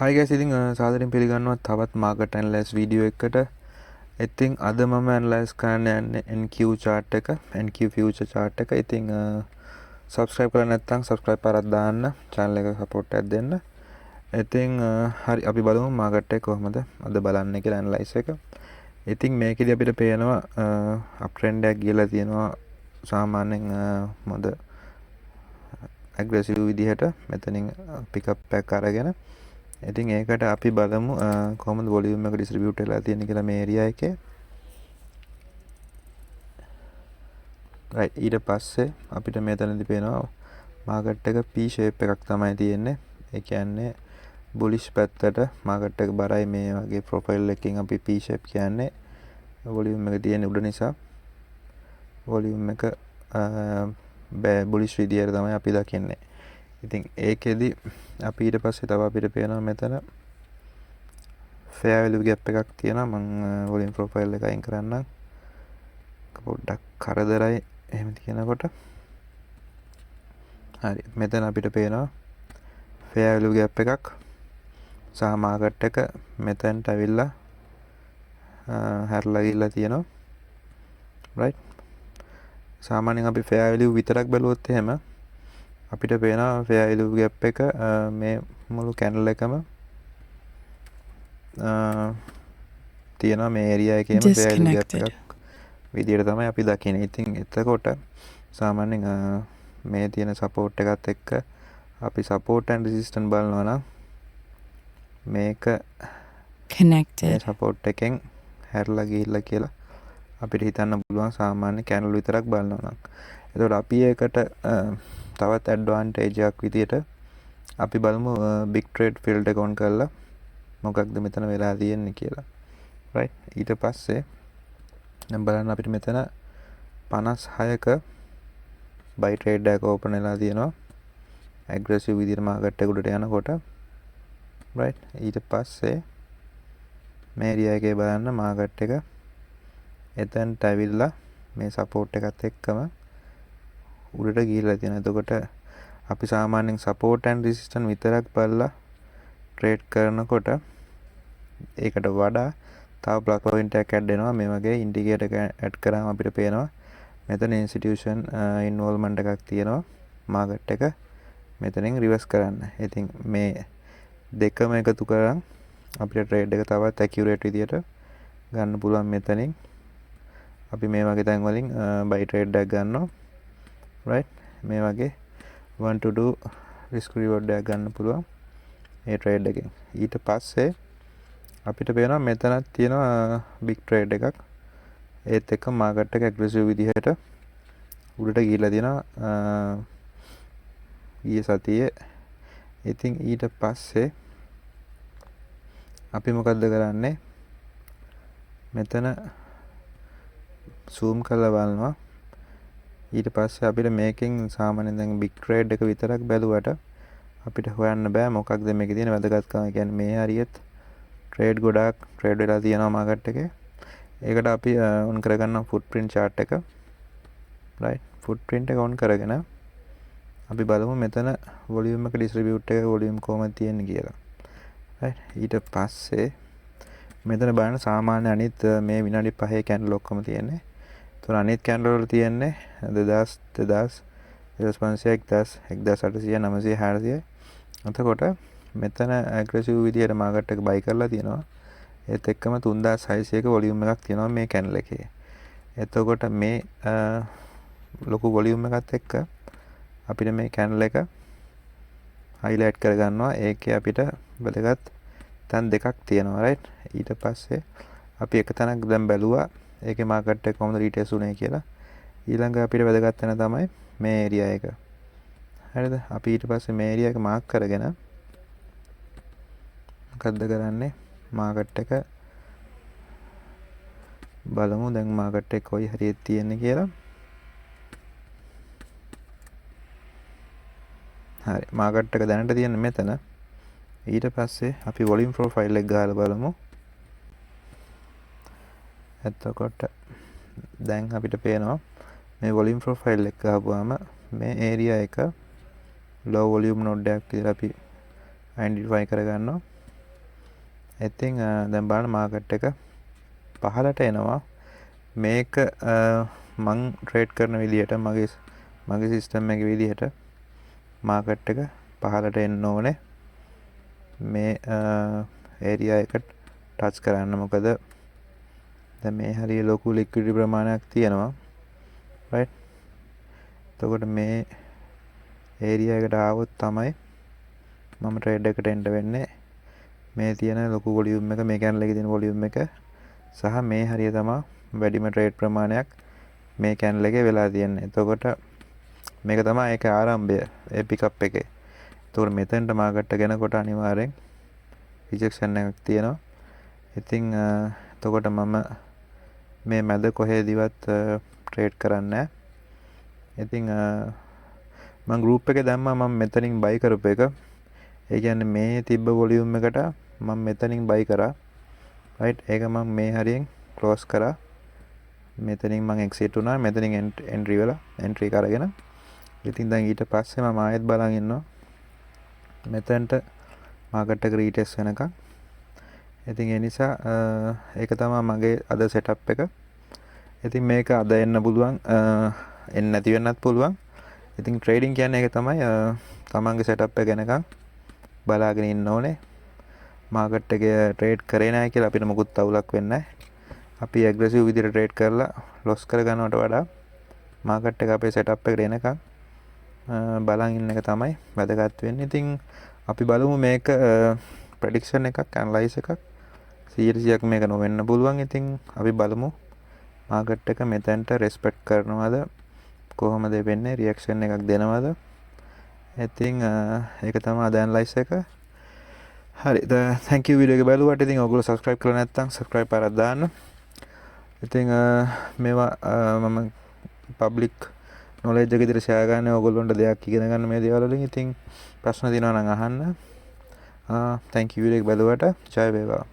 Hi guys, ඉතින් සාදරයෙන් පිළිගන්නවා තවත් market analysis වීඩියෝ එකකට. ඉතින් අද මම analyze කරන්න යන්නේ NQ chart එක, NQ future chart එක. ඉතින් subscribe කරලා නැත්නම් subscribe පාරක් දාන්න, channel එක support එකක් දෙන්න. ඉතින් හරි අපි බලමු market එක කොහමද අද බලන්නේ කියලා analyze එක. ඉතින් මේකෙදි අපිට පේනවා uptrend එකක් ගිහලා තියෙනවා සාමාන්‍යයෙන් මොකද aggressive විදිහට මෙතනින් pick up එකක් අරගෙන ඉතින් ඒකට අපි බලමු කොහොමද වොලියුම් එක ඩිස්ට්‍රිබියුට් වෙලා තියෙන්නේ කියලා මේ ඒරියා එකේ. right ඊට පස්සේ අපිට මෙතනදී පේනවා මාකට් එක P shape එකක් තමයි තියෙන්නේ. ඒ කියන්නේ bullish පැත්තට මාකට් එක බරයි මේ වගේ ප්‍රොෆයිල් එකකින් අපි P shape කියන්නේ. වොලියුම් එක තියෙන උඩ නිසා වොලියුම් එක bullish විදියට තමයි අපි දකින්නේ. ඉතින් ඒකෙදි අපි ඊට පස්සේ තව අපිට පේනවා මෙතන fair value gap එකක් තියෙනවා. මම volume profile එක අයින් කරන්නම්. පොඩ්ඩක් කරදරයි එහෙම කියනකොට. හරි මෙතන අපිට පේනවා fair value gap එකක් සහ market එක මෙතනට ඇවිල්ලා හැරලා ගිහිල්ලා තියෙනවා. right සාමාන්‍යයෙන් අපි fair value විතරක් බැලුවොත් එහෙම අපිට පේනවා fair value gap එක මේ මුළු candle එකම තියෙනවා මේ area එකේම fair value gap එකක් විදියට තමයි අපි දකින්නේ. ඉතින් එතකොට සාමාන්‍යයෙන් මේ තියෙන support එකත් එක්ක අපි support and resistance බලනවා නම් මේක connected මේ support එකෙන් හැරලා ගිහිල්ලා කියලා අපිට හිතන්න පුළුවන් සාමාන්‍ය candle විතරක් බලනවා නම්. එතකොට අපි ඒකට තවත් ඇඩ්වාන්ටේජ් එකක් විදියට අපි බලමු big trade field එක on කරලා මොකක්ද මෙතන වෙලා තියෙන්නේ කියලා. right ඊට පස්සේ දැන් බලන්න අපිට මෙතන 56ක buy trade එක open වෙලා තියෙනවා aggressive විදියට market එක උඩට යනකොට. right ඊට පස්සේ මේ area එකේ බලන්න market එක එතනට ඇවිල්ලා මේ support එකත් එක්කම උඩට ගිහිල්ලා තියෙනවා. එතකොට අපි සාමාන්‍යයෙන් support and resistance විතරක් බලලා trade කරනකොට ඒකට වඩා තව block point එකක් add වෙනවා. මේ වගේ indicator එක add කරාම අපිට පේනවා මෙතන institution involvement එකක් තියෙනවා market එක මෙතනින් reverse කරන්න. ඉතින් මේ දෙකම එකතු කරන් අපිට trade එක තවත් accurate විදියට ගන්න පුළුවන්. මෙතනින් අපි මේ වගේ තැන් වලින් buy trade එකක් ගන්නවා. right මේ වගේ 1 to 2 risk reward එකක් ගන්න පුළුවන් මේ trade එකෙන්. ඊට පස්සේ අපිට පේනවා මෙතනක් තියෙනවා big trade එකක්. ඒත් එක්ක market එක aggressive විදිහට උඩට ගිහිල්ලා තියෙනවා ඊයේ සතියේ. ඉතින් ඊට පස්සේ අපි මොකද්ද කරන්නේ මෙතන zoom කරලා බලනවා. ඊට පස්සේ අපිට මේකෙන් සාමාන්‍යයෙන් දැන් big trade එක විතරක් බැලුවට අපිට හොයන්න බෑ මොකක්ද මේකේ තියෙන වැදගත්කම. ඒ කියන්නේ මේ හරියට trade ගොඩාක් trade වෙලා තියෙනවා market එකේ. ඒකට අපි on කරගන්නවා footprint chart එක. right footprint එක on කරගෙන අපි බලමු මෙතන volume එක distribute එක volume කොහොමද තියෙන්නේ කියලා. right ඊට පස්සේ මෙතන බලන්න සාමාන්‍ය අනිත් මේ විනාඩි 5 candle ඔක්කොම තියෙන්නේ. ඒතර අනිත් candle වල තියෙන්නේ 2000 2500 1800 900 එතකොට මෙතන aggressive විදියට market එක buy කරලා තියෙනවා. ඒත් එක්කම 3600ක volume එකක් තියෙනවා මේ candle එකේ. එතකොට මේ ලොකු volume එකත් එක්ක අපිට මේ candle එක highlight කරගන්නවා. ඒකේ අපිට වැදගත් තැන් දෙකක් තියෙනවා. right ඊට පස්සේ අපි එක තැනක් දැන් බැලුවා ඒකේ market එක කොහොමද රීටෙස් උනේ කියලා. ඊළඟ අපිට වැදගත් වෙන තමයි මේ area එක. හරිද? අපි ඊට පස්සේ මේ area එක මාක් කරගෙන මොකද්ද කරන්නේ? market එක බලමු දැන් market එක කොයි හරියට තියෙන්නේ කියලා. හරි market එක දැනට තියෙන්නේ මෙතන. ඊට පස්සේ අපි volume profile එක ගහලා බලමු. එතකොට දැන් අපිට පේනවා මේ volume profile එක ගහපුවාම මේ area එක low volume node එකක් කියලා අපි identify කරගන්නවා. ඉතින් දැන් බලන්න මාකට් එක පහළට එනවා. මේක මං ට්‍රේඩ් කරන විදිහට මගේ සිස්ටම් එකේ විදිහට මාකට් එක පහළට එන්න ඕනේ. මේ ඒරියා එකට ටච් කරන්න. මොකද දැන් මේ හරිය ලොකු ලික්විඩිටි ප්‍රමාණයක් තියෙනවා. රයිට්. එතකොට මේ ඒරියා එකට ආවොත් තමයි මම ට්‍රේඩ් එකට එන්න වෙන්නේ. මේ තියෙන ලොකු වොලියුම් එක, මේ කැන්ඩල් එකේ තියෙන වොලියුම් එක සහ මේ හරිය තමයි වැඩිම ට්‍රේඩ් ප්‍රමාණයක් මේ කැන්ඩල් එකේ වෙලා තියෙන්නේ. එතකොට මේක තමයි ඒක ආරම්භය, ඒ පිකප් එකේ. එතකොට මෙතෙන්ට මාකට් එක ගෙනකොට අනිවාර්යෙන් රිජෙක්ෂන් එකක් තියෙනවා. ඉතින් එතකොට මම මේ මැද කොහෙදිවත් ට්‍රේඩ් කරන්නේ නැහැ. ඉතින් මම ගෲප් එකේ දැම්මා මම මෙතනින් බයි කරපු එක. ඒ කියන්නේ මේ තිබ්බ වොලියුම් එකට මම මෙතනින් බයි කරා. රයිට්. ඒක මම මේ හරියෙන් ක්ලෝස් කරා. මෙතනින් මම එක්සිට් වුණා. මෙතනින් එන්ට්‍රි කරගෙන. ඉතින් දැන් ඊට පස්සේ මම ආයෙත් බලන් ඉන්නවා. මෙතනට මාකට් එක රීටෙස්ට් වෙනකන්. ඉතින් ඒ නිසා ඒක තමයි මගේ අද සෙටප් එක. ඉතින් මේක අද එන්න පුළුවන්, එන්න නැති වෙන්නත් පුළුවන්. ඉතින් ට්‍රේඩින් කියන්නේ ඒක තමයි. තමන්ගේ සෙටප් එක වෙනකන් බලාගෙන ඉන්න ඕනේ. මාකට් එකේ ට්‍රේඩ් කරේ නැහැ කියලා අපිට මොකුත් අවුලක් වෙන්නේ නැහැ. අපි ඇග්‍රෙසිව් විදිහට ට්‍රේඩ් කරලා ලොස් කර ගන්නවට වඩා මාකට් එක අපේ සෙටප් එකට එනකන් බලන් ඉන්න එක තමයි වැදගත් වෙන්නේ. ඉතින් අපි බලමු මේක ප්‍රෙඩික්ෂන් එකක්, ඇනලයිස් එකක් 100% මේක නොවෙන්න පුළුවන්. ඉතින් අපි බලමු මාකට් එක මෙතෙන්ට රෙස්පෙක්ට් කරනවද, කොහොමද වෙන්නේ, රියැක්ෂන් එකක් දෙනවද. ඉතින් ඒක තමයි අද ඇනලයිස් එක. හරි. thank you වීඩියෝ එක බලුවට. ඉතින් ඔයගොල්ලෝ subscribe කරලා නැත්නම් subscribe පාරක් දාන්න. ඉතින් මේවා මම public knowledge එක විදිහට share කරන්නේ ඔයගොල්ලන්ට දෙයක් ඉගෙන ගන්න මේ දේවල් වලින්. ඉතින් ප්‍රශ්න තියෙනවා නම් අහන්න. thank you වීඩියෝ එක බලුවට. ජය වේවා.